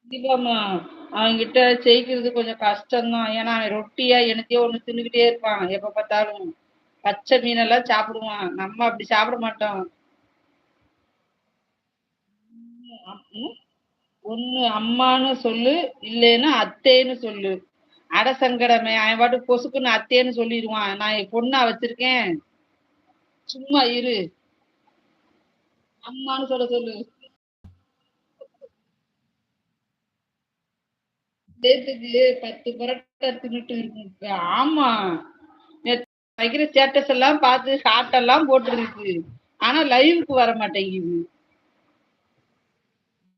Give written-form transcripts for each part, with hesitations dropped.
கண்டிப்பாம்மா. அவன்கிட்ட ஜெயிக்கிறது கொஞ்சம் கஷ்டம் தான். ஏன்னா, அவன் ரொட்டியா என்னத்தையோ ஒண்ணு தின்னுக்கிட்டே இருப்பான். எப்ப பார்த்தாலும். பச்சை மீனெல்லாம் சாப்பிடுவான். நம்ம அப்படி சாப்பிட மாட்டோம். ம். ஒண்ணு அம்மான்னு சொல்லு, இல்லைன்னா அத்தேன்னு சொல்லு. அட சங்கடமே! அவன் பாட்டுக்கு பொசுக்குன்னு அத்தேன்னு சொல்லிருவான். நான் என் பொண்ணா வச்சிருக்கேன். சும்மா இரு. அம்மான்னு சொல்ல சொல்லு. சேத்துக்கு 10 பரோட்டா தின்னுட்டு இருக்குங்க. ஆமா. நேத்து வைக்கிற ஸ்டேட்டஸ் எல்லாம் பார்த்து ஹார்ட் எல்லாம் போட்டுருக்கு. ஆனா லைவ்க்கு வர மாட்டேங்குது.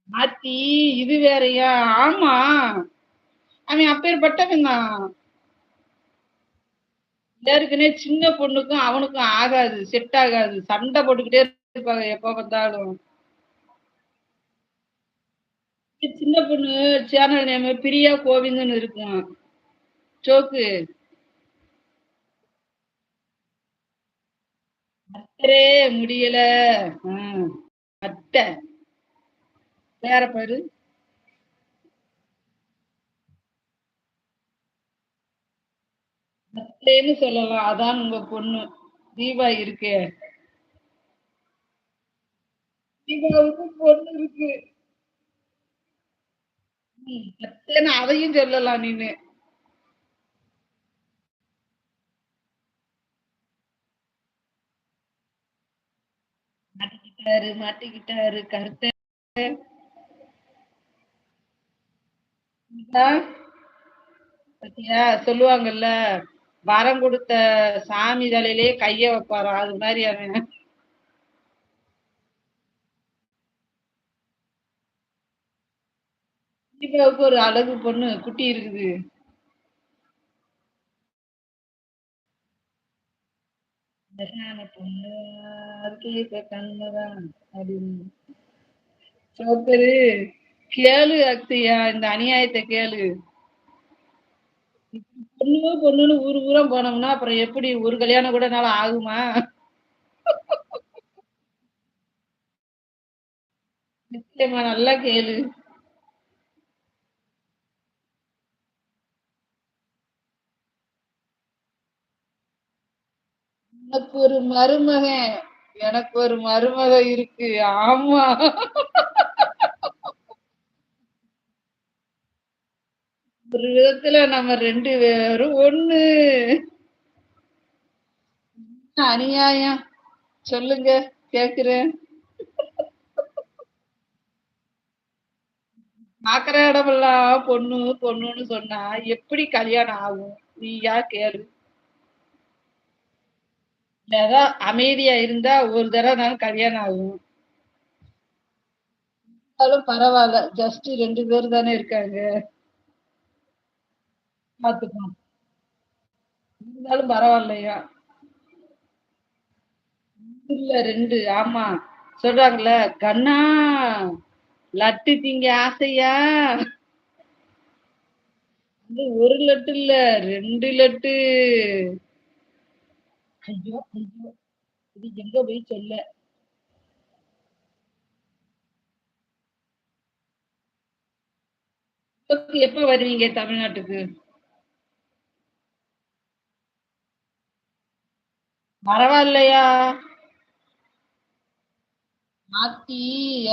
ஆத்தி இது வேறயா? ஆமா. அவன் அப்பேற்பட்டவன் தான். ஏற்கனவே சின்ன பொண்ணுக்கும், அவனுக்கும் ஆகாது. செட் ஆகாது. சண்டை போட்டுக்கிட்டே இருப்பாங்க எப்ப பார்த்தாலும். சின்ன பொண்ணு சேனல் நேமு பிரியா கோவிந்துன்னு இருக்கும். சோக்கு. அத்தரே முடியல. ம். அத்தை. பேர பாரு. அத்தேன்னு சொல்லலாம். அதான் உங்க பொண்ணு. தீபா இருக்கே. தீபாவுக்கும் பொண்ணு இருக்கு. அத்தேன்னு அதையும் சொல்லலாம் நீனு. மாட்டிக்கிட்டாரு, மாட்டிக்கிட்டாரு. கருத்த பாத்தியா? சொல்லுவாங்கல்ல, வரம் குடுத்த சாமி தலையிலேயே கைய வைப்பாராம். அது மாரி அவன். தீபாவுக்கு ஒரு அழகு பொண்ணு குட்டி இருக்குது. அழகான பொண்ணு அதுக்கு கண்ணுதான் அப்படின்னு. சோக்கரு கேளு அக்தியா இந்த அநியாயத்தை கேளு. பொண்ணு பொண்ணுன்னு ஊரு ஊரா போனோம்னா அப்புறம் எப்படி ஒரு கல்யாணம் கூட என்னால ஆகுமா? நிச்சயமா நல்லா கேளு. எனக்கு ஒரு மருமகன். எனக்கு ஒரு மருமக இருக்கு. ஆமா. ஒரு விதத்துல நம்ம 2 பேரும் ஒண்ணு. அநியாயம். சொல்லுங்க கேக்குறேன். பாக்குற இடமெல்லாம் பொண்ணு பொண்ணுன்னு சொன்னா எப்படி கல்யாணம் ஆகும்? நீயா கேளு. ஏதோ அமைதியா இருந்தா ஒரு தடவைனாலும் கல்யாணம் ஆகும். இருந்தாலும் பரவால்ல. ஜஸ்ட் 2 பேர் தானே இருக்காங்க. பாத்துக்கலாம். இருந்தாலும் பரவால்லையா? இல்ல 2 ஆமா. சொல்றாங்கல்ல, "கண்ணா லட்டு திங்க ஆசையா?" அது 1 லட்டு இல்ல 2 லட்டு. ஐயோ! ஐயோ! இது எங்க போய் சொல்ல? எப்ப வருவீங்க தமிழ்நாட்டுக்கு? பரவால்லையா? ஆத்தி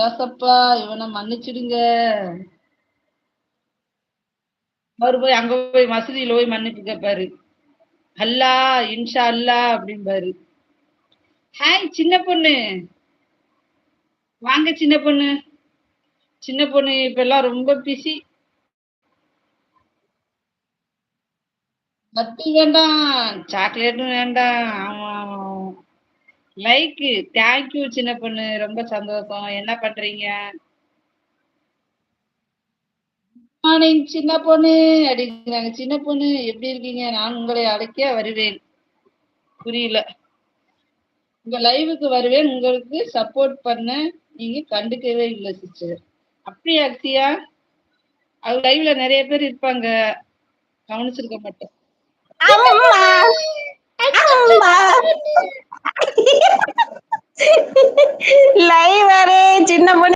ஏசப்பா! இவன மன்னிச்சுடுங்க. அவரு போய் அங்க போய் மசூதியில போய் மன்னிப்பு கேட்பாரு. அல்லாஹ், இன்ஷா அல்லாஹ் அப்டிம்பாரு. ஹாய் சின்ன பொண்ணு. வாங்க சின்ன பொண்ணு. சின்ன பொண்ணு இப்பல்லாம் ரொம்ப பிஸி. பத்தி வேண்டாம். சாக்லேட்டும் வேண்டாம். ஆமா, ஆமா. லைக்கு. தேங்க் யூ சின்ன பொண்ணு. ரொம்ப சந்தோஷம். என்ன பண்றீங்க? மார்னிங் சின்ன பொண்ணு அப்படிங்கிறாங்க. சின்ன பொண்ணு எப்படி இருக்கீங்க? நான் உங்களை அழைக்க வருவேன். புரியல. உங்க லைவுக்கு வருவேன். உங்களுக்கு சப்போர்ட் பண்ண நீங்க கண்டுக்கவே இல்ல சிஸ்டர். அப்படியா அக்ஷயா? அது லைவ்ல நெறைய பேர் இருப்பாங்க. கவனிச்சிருக்க மாட்டேன். அம்மா அம்மா லைவ் வரே சின்ன பொண்ணு